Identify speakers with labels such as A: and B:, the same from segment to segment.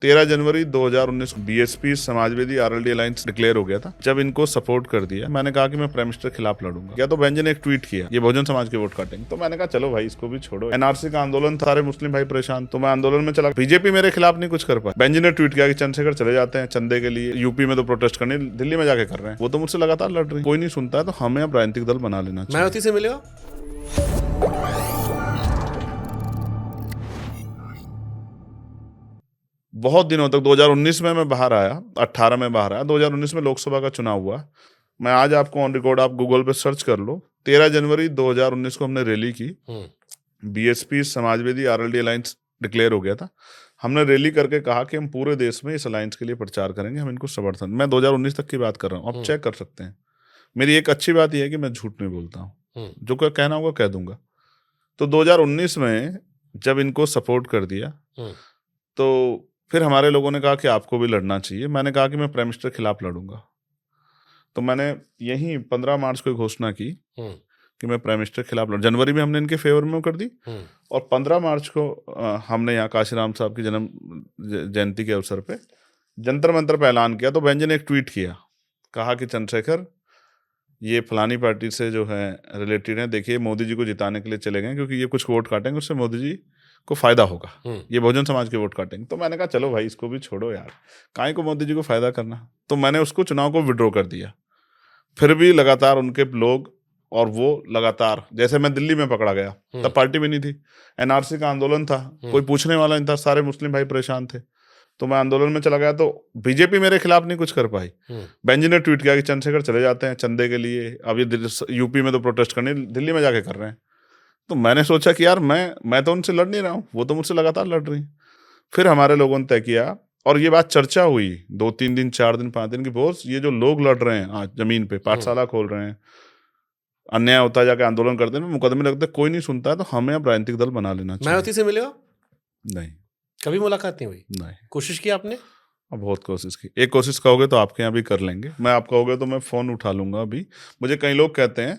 A: 13 जनवरी 2019 BSP Samajwadi RLD alliance declare हो गया था। जब इनको सपोर्ट कर दिया, मैंने कहा कि मैं प्राइम मिनिस्टर के खिलाफ लड़ूंगा। या तो बेंजन ने एक ट्वीट किया, ये बहुजन समाज के वोट काटेंगे। तो मैंने कहा चलो भाई इसको भी छोड़ो, एनआरसी का आंदोलन था, सारे मुस्लिम भाई परेशान, तो मैं आंदोलन में चला। बीजेपी मेरे खिलाफ नहीं कुछ कर पाई। बेंजन ने ट्वीट किया कि चंद्रशेखर चले जाते हैं चंदे के लिए, यूपी में तो प्रोटेस्ट करने दिल्ली में जाके कर रहे हैं। वो तो मुझसे लगातार लड़ रही, कोई नहीं सुनता है, तो हमें अब राजनीतिक दल बना लेना चाहिए।
B: मायावती से मिले हो?
A: बहुत दिनों तक 2019 में मैं बाहर आया, 18 में बाहर आया, 2019 में लोकसभा का चुनाव हुआ। मैं आज आपको ऑन रिकॉर्ड, आप गूगल पे सर्च कर लो, 13 जनवरी 2019 को हमने रैली की। BSP Samajwadi RLD alliance declare हो गया था। हमने रैली करके कहा कि हम पूरे देश में इस अलायंस के लिए प्रचार करेंगे, हम इनको समर्थन। मैं 2019 तक की बात कर रहा हूँ, आप चेक कर सकते हैं। मेरी एक अच्छी बात यह है कि मैं झूठ नहीं बोलता हूँ, जो कोई कहना होगा कह दूंगा। तो 2019 में जब इनको सपोर्ट कर दिया, तो फिर हमारे लोगों ने कहा कि आपको भी लड़ना चाहिए। मैंने कहा कि मैं प्राइम मिनिस्टर के खिलाफ लड़ूंगा। तो मैंने यही 15 मार्च को घोषणा की कि मैं प्राइम मिनिस्टर के खिलाफ लड़। जनवरी में हमने इनके फेवर में कर दी, और 15 मार्च को हमने यहाँ काशीराम साहब की जन्म जयंती के अवसर पे जंतर मंतर पे ऐलान किया। तो बेंजन ने एक ट्वीट किया, कहा कि चंद्रशेखर ये फलानी पार्टी से जो है रिलेटेड है, देखिए मोदी जी को जिताने के लिए चले गए, क्योंकि ये कुछ वोट काटेंगे, उससे मोदी जी को फायदा होगा, ये बहुजन समाज के वोट काटेंगे। तो मैंने कहा चलो भाई इसको भी छोड़ो यार, काहे को मोदी जी को फायदा करना। तो मैंने उसको चुनाव को विड्रॉ कर दिया। फिर भी लगातार उनके लोग, और वो लगातार, जैसे मैं दिल्ली में पकड़ा गया, तब पार्टी भी नहीं थी, एनआरसी का आंदोलन था, कोई पूछने वाला नहीं था, सारे मुस्लिम भाई परेशान थे। तो मैं आंदोलन में चला गया, तो बीजेपी मेरे खिलाफ नहीं कुछ कर पाई। बेंजन ने ट्वीट किया कि चंद्रशेखर चले जाते हैं चंदे के लिए, अब ये यूपी में तो प्रोटेस्ट करने दिल्ली में जाके कर रहे हैं। तो मैंने सोचा कि यार मैं तो उनसे लड़ नहीं रहा हूँ, वो तो मुझसे लगातार लड़ रही। फिर हमारे लोगों ने तय किया, और ये बात चर्चा हुई 2-3 दिन, 4 दिन, 5 दिन की, बोस ये जो लोग लड़ रहे हैं आज जमीन पे, पाठशाला खोल रहे हैं, अन्याय होता है, जाके आंदोलन करते हैं, मुकदमे लगते हैं, कोई नहीं सुनता है, तो हमें अब राजनीतिक दल बना लेना चाहिए।
B: मायावती से मिले हो?
A: नहीं,
B: कभी मुलाकात नहीं हुई?
A: नहीं।
B: कोशिश की आपने?
A: अब बहुत कोशिश की। एक कोशिश कहोगे तो आपके यहाँ भी कर लेंगे, मैं आप कहोगे तो मैं फोन उठा लूंगा। अभी मुझे कई लोग कहते हैं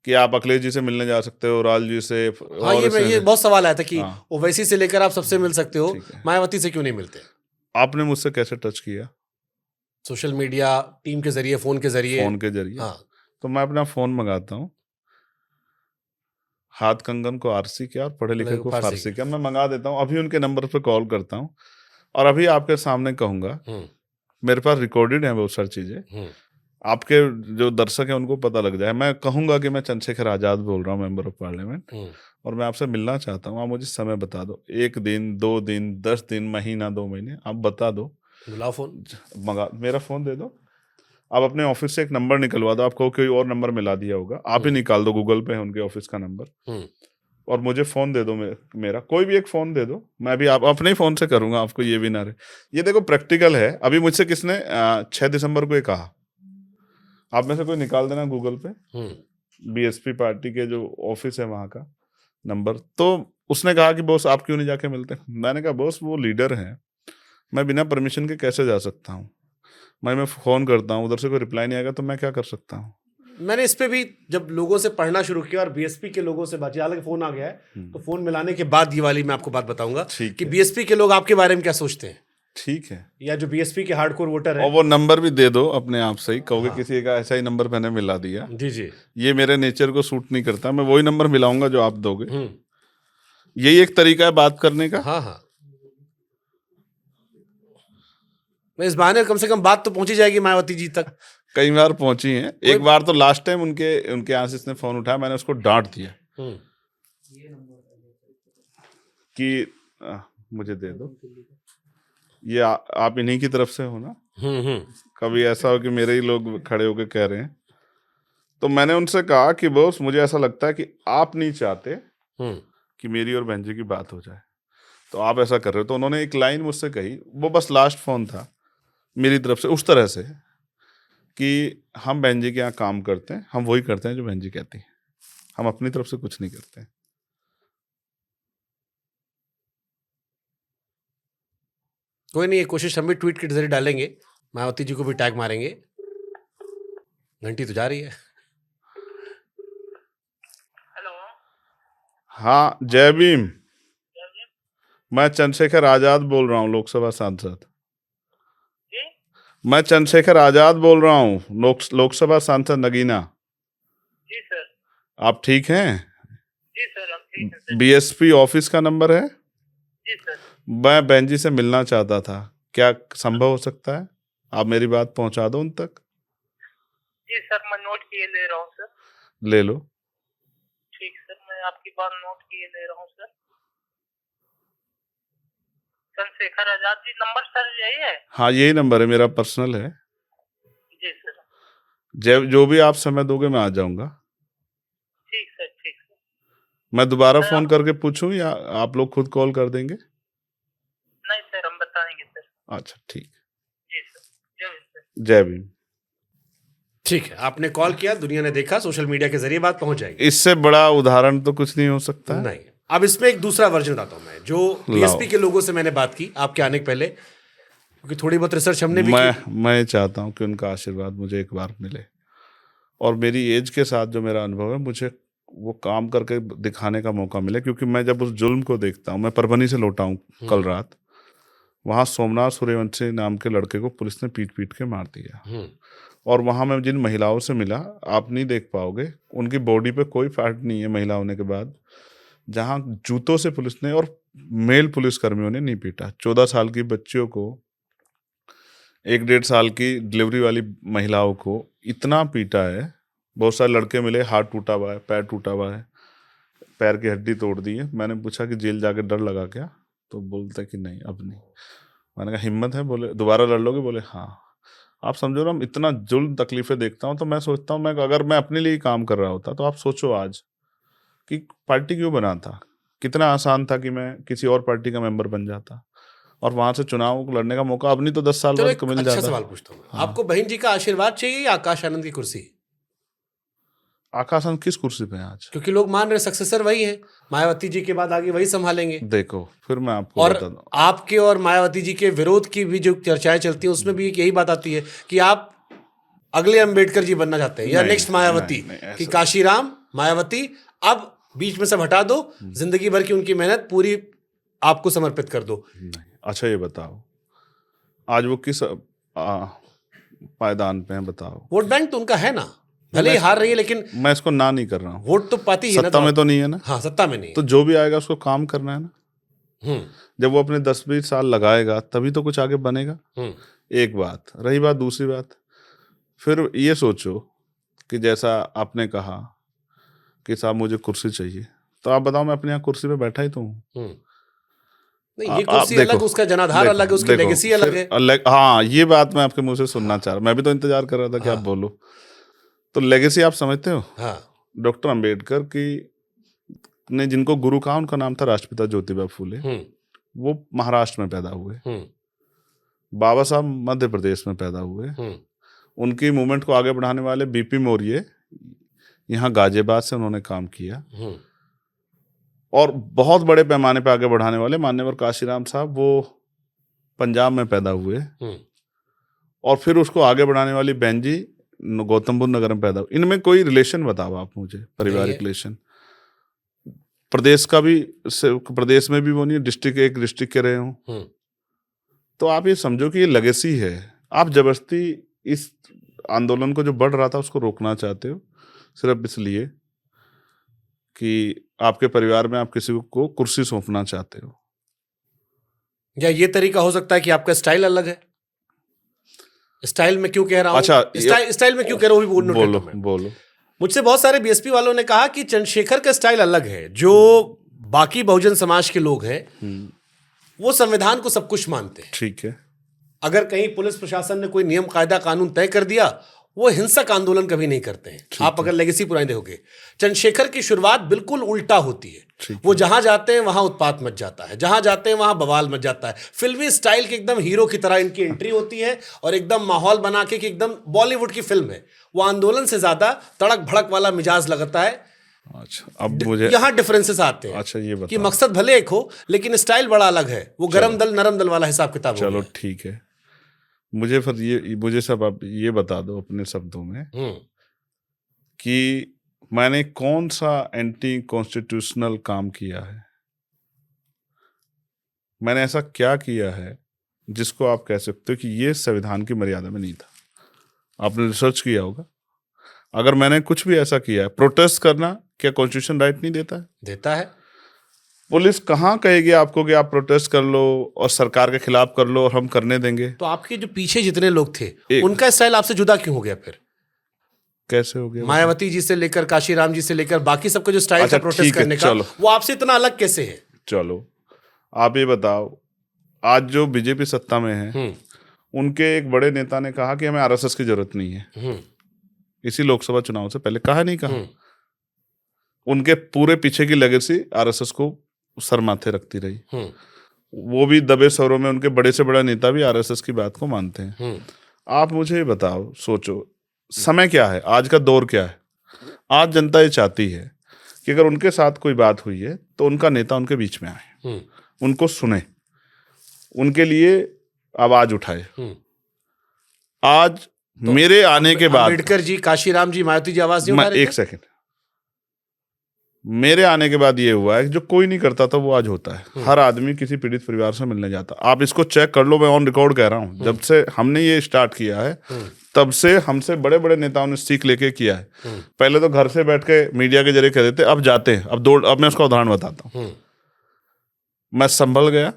A: कि आप अखिलेश जी से मिलने जा सकते हो, राल जी से,
B: हाँ,
A: और
B: ये बहुत सवाल आया था कि
A: हाँ,
B: ओवैसी से लेकर आप सबसे मिल सकते हो,
A: ठीक है।
B: मायावती से क्यों नहीं मिलते?
A: आपने मुझसे कैसे टच किया?
B: सोशल मीडिया, टीम के जरिए, फोन के जरिए?
A: फोन के जरिए।
B: हाँ।
A: तो मैं अपना फोन मंगाता हूँ, हाथ कंगन को आरसी किया और पढ़े लिखे को फारसी किया, मैं मंगा देता हूँ। अभी उनके नंबर पर कॉल करता हूँ, और अभी आपके सामने कहूंगा, मेरे पास रिकॉर्डेड है बहुत सारी चीजें, आपके जो दर्शक हैं उनको पता लग जाए। मैं कहूंगा कि मैं चंद्रशेखर आजाद बोल रहा हूँ, मेंबर ऑफ पार्लियामेंट, और मैं आपसे मिलना चाहता हूँ। आप मुझे समय बता दो, 1 दिन, 2 दिन, 10 दिन, महीना, 2 महीने, आप बता दो।
B: बुलाओ फोन।
A: मेरा फोन दे दो। आप अपने ऑफिस से एक नंबर निकलवा दो, आपको कोई और नंबर मिला दिया होगा, आप ही निकाल दो, गूगल पे है उनके ऑफिस का नंबर, और मुझे फोन दे दो। मेरा कोई भी एक फोन दे दो, मैं भी आप अपने ही फोन से करूंगा, आपको ये भी ना रहे। ये देखो प्रैक्टिकल है। अभी मुझसे किसने 6 दिसंबर को ये कहा, आप में से कोई निकाल देना गूगल पे, बीएसपी पार्टी के जो ऑफिस है वहां का नंबर। तो उसने कहा कि बॉस आप क्यों नहीं जाके मिलते। मैंने कहा बॉस वो लीडर है, मैं बिना परमिशन के कैसे जा सकता हूँ। मैं फोन करता हूँ, उधर से कोई रिप्लाई नहीं आएगा, तो मैं क्या कर सकता हूँ।
B: मैंने इस पे भी जब लोगों से पढ़ना शुरू किया और बीएसपी के लोगों से बातचीत, हालांकि फोन आ गया है तो फोन मिलाने के बाद ये वाली मैं आपको बात बताऊंगा कि बीएसपी के लोग आपके बारे में क्या सोचते हैं।
A: ठीक है,
B: या जो बीएसपी के हार्डकोर वोटर है।
A: और वो नंबर भी दे दो अपने आप से ही, कहोगे किसी का ऐसा ही नंबर मैंने मिला दिया।
B: जी जी,
A: ये मेरे नेचर को सूट नहीं करता, मैं वही नंबर मिलाऊंगा जो आप दोगे। यही एक तरीका है बात करने का।
B: हाँ हाँ, मैं इस बहाने कम से कम बात तो पहुंची जाएगी मायावती जी तक।
A: कई बार पहुंची है। एक बार तो लास्ट टाइम उनके आशीष ने फोन उठाया, मैंने उसको डांट दिया कि मुझे दे दो, ये आप इन्हीं की तरफ से हो ना। कभी ऐसा हो कि मेरे ही लोग खड़े होकर कह रहे हैं। तो मैंने उनसे कहा कि बॉस मुझे ऐसा लगता है कि आप नहीं चाहते कि मेरी और बहन जी की बात हो जाए, तो आप ऐसा कर रहे हो। तो उन्होंने एक लाइन मुझसे कही, वो बस लास्ट फोन था मेरी तरफ से, उस तरह से कि हम बहन जी के यहाँ काम करते हैं, हम वही करते हैं जो बहन जी कहती हैं, हम अपनी तरफ से कुछ नहीं करते हैं।
B: कोई नहीं, ये कोशिश हम भी ट्वीट के जरिए डालेंगे, मायावती जी को भी टैग मारेंगे। घंटी तो जा रही है।
A: हाँ, जय भीम। मैं चंद्रशेखर आजाद बोल रहा हूँ, लोकसभा सांसद।
C: जी
A: मैं चंद्रशेखर आजाद बोल रहा हूँ, लोकसभा सांसद नगीना।
C: जी सर।
A: आप ठीक हैं?
C: जी सर, हम ठीक हैं सर।
A: बीएसपी ऑफिस का नंबर है?
C: जी सर।
A: मैं बहन जी से मिलना चाहता था, क्या संभव हो सकता है? आप मेरी बात पहुंचा दो उन तक।
C: जी सर, मैं नोट किए ले रहा हूँ सर।
A: ले लो।
C: ठीक सर, मैं आपकी बात नोट किए ले रहा हूँ sir. Chandrashekhar Azad ji, number sir यही है?
A: हाँ, यही नंबर है, मेरा पर्सनल है।
C: जी सर।
A: जो भी आप समय दोगे मैं आ जाऊंगा।
C: ठीक सर, ठीक सर।
A: मैं दोबारा
C: सर
A: फोन
C: आप,
A: करके पूछूं या आप लोग खुद कॉल कर देंगे?
C: नहीं सर, हम बताएंगे सर।
A: अच्छा, ठीक।
C: जी सर, जय हिंद सर।
A: जय भीम।
B: ठीक है, आपने कॉल किया, दुनिया ने देखा, सोशल मीडिया के जरिए बात पहुंच जाएगी।
A: इससे बड़ा उदाहरण तो कुछ नहीं हो सकता है।
B: नहीं, अब इसमें एक दूसरा वर्जन बताता हूं मैं, जो बीएसपी
A: लाओ।
B: के लोगों से मैंने बात की आपके आने के पहले, क्योंकि थोड़ी बहुत रिसर्च हमने भी की।
A: मैं चाहता हूं कि उनका आशीर्वाद मुझे एक बार मिले, और मेरी एज के साथ जो मेरा अनुभव है, मुझे वो काम करके दिखाने का मौका मिले। क्योंकि मैं जब उस जुल्म को देखता हूँ, मैं परभनी से लौटा हूँ कल रात, वहाँ सोमनाथ सूर्यवंशी नाम के लड़के को पुलिस ने पीट पीट के मार दिया। और वहाँ मैं जिन महिलाओं से मिला, आप नहीं देख पाओगे, उनकी बॉडी पे कोई फैट नहीं है महिला होने के बाद, जहाँ जूतों से पुलिस ने और मेल पुलिसकर्मियों ने नहीं पीटा। 14 साल की बच्चियों को, 1-1.5 साल की डिलीवरी वाली महिलाओं को इतना पीटा है। बहुत सारे लड़के मिले, हाथ टूटा हुआ है, पैर टूटा हुआ है, पैर की हड्डी तोड़ दी है। मैंने पूछा कि जेल जाके डर लगा क्या? तो बोलते कि नहीं, अब नहीं। मैंने कहा हिम्मत है? बोले दोबारा लड़ लोगे? बोले हाँ। आप समझो ना, इतना जुल्म तकलीफें देखता हूँ तो मैं सोचता हूँ, मैं अगर मैं अपने लिए काम कर रहा होता तो आप सोचो आज कि पार्टी क्यों बना था। कितना आसान था कि मैं किसी और पार्टी का मेंबर बन जाता और वहां से चुनाव लड़ने का मौका अब नहीं तो 10 साल
B: चलो
A: बाद
B: एक
A: मिल
B: अच्छा
A: जाता।
B: सवाल पूछता हूँ,
A: हाँ।
B: आपको बहन जी का आशीर्वाद चाहिए या आकाश आनंद की कुर्सी?
A: आकाश आनंद किस कुर्सी पे हैं आज?
B: क्योंकि लोग मान रहे सक्सेसर वही है, मायावती जी के बाद आगे वही संभालेंगे।
A: देखो, फिर मैं आपको
B: और
A: बता दूं,
B: आपके और मायावती जी के विरोध की भी जो चर्चाएं चलती हैं, उसमें भी एक यही बात आती है कि आप अगले अंबेडकर जी बनना चाहते हैं या
A: नहीं,
B: नेक्स्ट मायावती,
A: नहीं, नहीं,
B: कि
A: ऐसा
B: काशीराम मायावती अब बीच में सब हटा दो, जिंदगी भर की उनकी मेहनत पूरी आपको समर्पित कर दो।
A: नहीं। अच्छा, ये बताओ आज वो किस पायदान पे हैं? बताओ।
B: वोट बैंक तो उनका है ना, भले ही हार रही है, लेकिन
A: मैं इसको ना नहीं कर रहा हूँ।
B: वोट तो पाती ही है ना।
A: सत्ता में तो नहीं है ना।
B: हाँ, सत्ता में नहीं
A: तो जो भी आएगा उसको काम करना है ना।
B: है।
A: जब वो अपने 10-20 साल लगाएगा तभी तो कुछ आगे बनेगा। एक बात रही। बात दूसरी बात, फिर ये सोचो कि जैसा आपने कहा कि साहब मुझे कुर्सी चाहिए, तो आप बताओ, मैं अपने यहाँ कुर्सी पे बैठा ही तो हूँ।
B: नहीं, ये
A: आप
B: कुर्सी
A: देखो,
B: अलग, उसका जनाधार अलग है, उसकी लेगेसी अलग है।
A: हाँ, ये बात मैं आपके मुंह से सुनना चाह रहा, मैं भी तो इंतजार कर रहा था कि आप बोलो। तो लेगेसी आप समझते हो?
B: हाँ।
A: डॉक्टर अंबेडकर की ने जिनको गुरु कहा, उनका नाम था राष्ट्रपिता ज्योतिबा फूले। वो महाराष्ट्र में पैदा हुए। बाबा साहब मध्य प्रदेश में पैदा हुए। उनकी मूवमेंट को आगे बढ़ाने वाले बीपी मौर्य यहाँ गाजियाबाद से उन्होंने काम किया। और बहुत बड़े पैमाने पर आगे बढ़ाने वाले मान्यवर काशीराम साहब, वो पंजाब में पैदा हुए। और फिर उसको आगे बढ़ाने वाली बहन जी गौतम बुद्ध नगर में पैदा हुई। इनमें कोई रिलेशन बताओ आप मुझे, पारिवारिक रिलेशन। प्रदेश का भी, प्रदेश में भी वो नहीं, डिस्ट्रिक्ट के रहे हो। तो आप ये समझो कि ये लेगेसी है। आप जबरदस्ती इस आंदोलन को जो बढ़ रहा था उसको रोकना चाहते हो, सिर्फ इसलिए कि आपके परिवार में आप किसी को कुर्सी सौंपना चाहते हो। या
B: ये तरीका हो सकता है कि आपका स्टाइल अलग है। स्टाइल में क्यों कह रहा हूं?
A: अच्छा,
B: स्टाइल में क्यों कह रहा हूं?
A: बोलो।
B: मुझसे बहुत सारे बीएसपी वालों ने कहा कि चंद्रशेखर का स्टाइल अलग है। जो बाकी बहुजन समाज के लोग हैं वो संविधान को सब कुछ मानते हैं।
A: ठीक है।
B: अगर कहीं पुलिस प्रशासन ने कोई नियम कायदा कानून तय कर दिया, वो हिंसक आंदोलन कभी नहीं करते हैं। आप अगर लेगेसी पुरानी देखोगे, चंद्रशेखर की शुरुआत बिल्कुल उल्टा होती है। वो जहां जाते हैं वहां उत्पात मच जाता है, जहां जाते हैं वहां बवाल मच जाता है। फिल्मी स्टाइल के एकदम हीरो की तरह इनकी एंट्री होती है और एकदम माहौल बना के कि एकदम बॉलीवुड की फिल्म है। वो आंदोलन से ज्यादा तड़क भड़क वाला मिजाज लगता है।
A: अच्छा, अब मुझे
B: यहाँ डिफरेंस आते हैं।
A: अच्छा, ये
B: कि मकसद भले एक हो, लेकिन स्टाइल बड़ा अलग है। वो गरम दल नरम दल वाला हिसाब किताब हो
A: चलो ठीक है। मुझे सब आप ये बता दो अपने शब्दों में कि मैंने कौन सा एंटी कॉन्स्टिट्यूशनल काम किया है। मैंने ऐसा क्या किया है जिसको आप कह सकते हो कि ये संविधान की मर्यादा में नहीं था? आपने रिसर्च किया होगा। अगर मैंने कुछ भी ऐसा किया है, प्रोटेस्ट करना क्या कॉन्स्टिट्यूशन राइट नहीं देता है?
B: देता है।
A: पुलिस कहाँ कहेगी आपको कि आप प्रोटेस्ट कर लो और सरकार के खिलाफ कर लो और हम करने देंगे?
B: तो आपके जो पीछे जितने लोग थे उनका स्टाइल आपसे जुदा क्यों हो गया फिर?
A: कैसे हो गया?
B: मायावती जी से लेकर काशीराम जी से लेकर बाकी सबका जो स्टाइल
A: अच्छा,
B: था प्रोटेस्ट
A: ठीक है,
B: करने का,
A: चलो।
B: वो आपसे इतना अलग कैसे है?
A: चलो आप ये बताओ, आज जो बीजेपी सत्ता में है उनके एक बड़े नेता ने कहा कि हमें आरएसएस की जरूरत नहीं है। इसी लोकसभा चुनाव से पहले कहा नहीं कहा? उनके पूरे पीछे की लेगेसी आरएसएस को सर माथे रखती रही। वो भी दबे स्वरों में उनके बड़े से बड़ा नेता भी आरएसएस की बात को मानते हैं। आप मुझे ये बताओ, सोचो समय क्या है, आज का दौर क्या है? आज जनता ये चाहती है कि अगर उनके साथ कोई बात हुई है तो उनका नेता उनके बीच में आए, उनको सुने, उनके लिए आवाज उठाए। आज मेरे आने के बाद
B: अम्बेडकर जी, काशीराम जी, मायावती जी आवाज नहीं उठा रहे
A: एक
B: थे?
A: सेकंड, मेरे आने के बाद ये हुआ है कि जो कोई नहीं करता था वो आज होता है। हर आदमी किसी पीड़ित परिवार से मिलने जाता। आप इसको चेक कर लो, मैं ऑन रिकॉर्ड कह रहा हूँ। जब से हमने ये स्टार्ट किया है तब से हमसे बड़े बड़े नेताओं ने सीख लेके किया है। पहले तो घर से बैठ के मीडिया के जरिए कह देते, अब जाते हैं, अब मैं उसका उदाहरण बताता हूँ। मैं संभल गया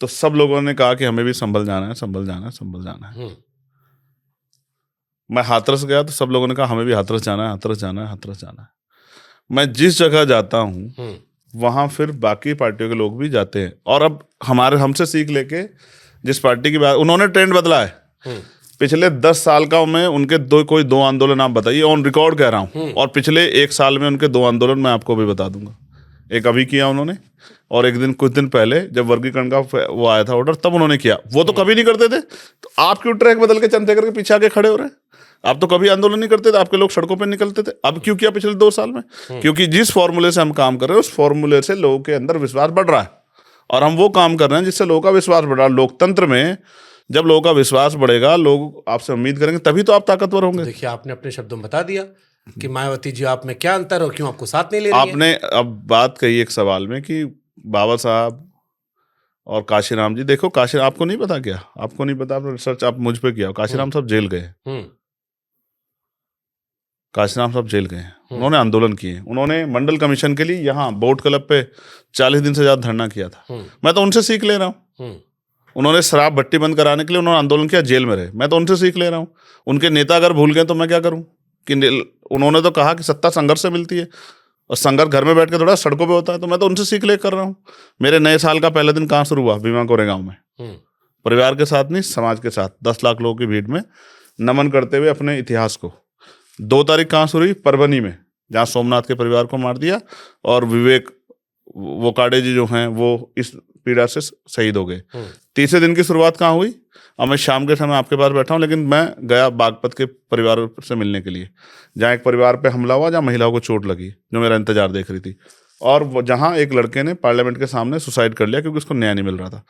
A: तो सब लोगों ने कहा कि हमें भी संभल जाना है, संभल जाना है, संभल जाना है। मैं हाथरस गया तो सब लोगों ने कहा हमें भी हाथरस जाना है, हाथरस जाना है, हाथरस जाना है। मैं जिस जगह जाता हूँ वहां फिर बाकी पार्टियों के लोग भी जाते हैं। और अब हमसे सीख लेके जिस पार्टी की बात, उन्होंने ट्रेंड बदला है। पिछले 10 साल का में उनके कोई दो आंदोलन आप बताइए, ऑन रिकॉर्ड कह रहा हूँ। और पिछले 1 साल में उनके 2 आंदोलन मैं आपको भी बता दूंगा। एक अभी किया उन्होंने, और एक दिन कुछ दिन पहले जब वर्गीकरण का वो आया था ऑर्डर, तब उन्होंने किया। वो तो कभी नहीं करते थे। तो आप क्यों ट्रैक बदल के चंद्रशेखर के पीछे आके खड़े हो रहे हैं? आप तो कभी आंदोलन नहीं करते थे, आपके लोग सड़कों पर निकलते थे। अब क्यों किया पिछले 2 साल में? क्योंकि जिस फॉर्मूले से हम काम कर रहे हैं उस फॉर्मूले से लोगों के अंदर विश्वास बढ़ रहा है, और हम वो काम कर रहे हैं जिससे लोगों का विश्वास बढ़ रहा है। लोकतंत्र में जब लोगों का विश्वास बढ़ेगा, लोग आपसे उम्मीद करेंगे, तभी तो आप ताकतवर होंगे।
B: देखिए, आपने अपने शब्दों में बता दिया कि मायावती जी आप में क्या अंतर और क्यों आपको साथ नहीं ले रही है।
A: आपने अब बात कही एक सवाल में कि बाबा साहब और काशीराम जी, देखो आपको नहीं पता क्या? आपको नहीं पता, आपने रिसर्च आप मुझ पे किया। काशीराम साहब जेल गए, काशीराम साहब जेल गए। उन्होंने आंदोलन किए, उन्होंने मंडल कमीशन के लिए यहाँ बोट क्लब पे 40 दिन से ज्यादा धरना किया था। मैं तो उनसे सीख ले रहा हूँ। उन्होंने शराब भट्टी बंद कराने के लिए उन्होंने आंदोलन किया, जेल में रहे। मैं तो उनसे सीख ले रहा हूँ। उनके नेता अगर भूल गए तो मैं क्या करूँ? कि उन्होंने तो कहा कि सत्ता संघर्ष से मिलती है, और संघर्ष घर में बैठ के थोड़ा सड़कों पे होता है। तो मैं तो उनसे सीख ले कर रहा हूँ। मेरे नए साल का पहला दिन कहाँ शुरू हुआ? भीमा कोरेगांव में, परिवार के साथ नहीं, समाज के साथ 10 लाख लोगों की भीड़ में नमन करते हुए अपने इतिहास को। 2 तारीख कहाँ शुरू हुई? परभनी में, जहाँ सोमनाथ के परिवार को मार दिया और विवेक वोकाडे जी जो हैं वो इस पीड़ा से शहीद हो गए। तीसरे दिन की शुरुआत कहाँ हुई? अब मैं शाम के समय आपके पास बैठा हूँ, लेकिन मैं गया बागपत के परिवार से मिलने के लिए, जहाँ एक परिवार पे हमला हुआ, जहाँ महिलाओं को चोट लगी, जो मेरा इंतजार देख रही थी, और जहाँ एक लड़के ने पार्लियामेंट के सामने सुसाइड कर लिया क्योंकि उसको न्याय नहीं मिल रहा था।